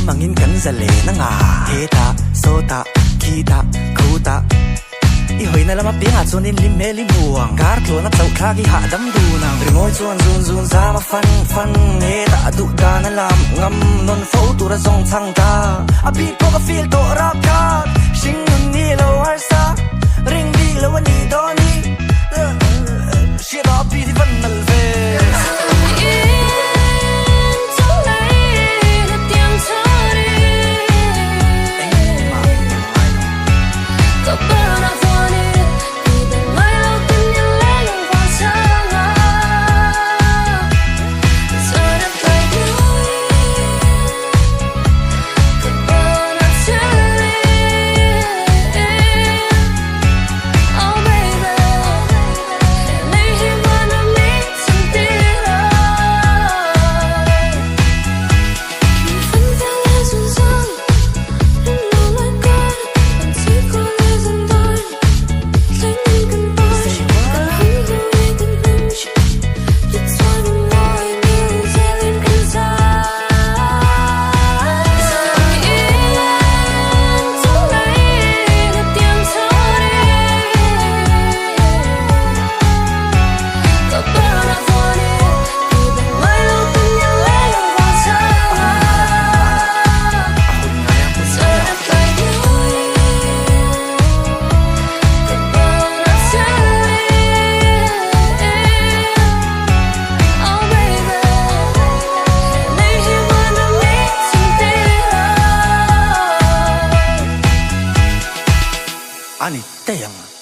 mangin kan zale na nga heta sota kita khuta I hoi na lama pinga chunin lim me lim buang kar tlo na chau kha gi ha dam du nang ringoi chuan zun zun za ma fan heta du da na lam ngam non fo tu ra zong chang da a bi ko ka feel to ra ka sing ni lo har sa ring di lo ni do ni she da bi di van nal ve Ani tayang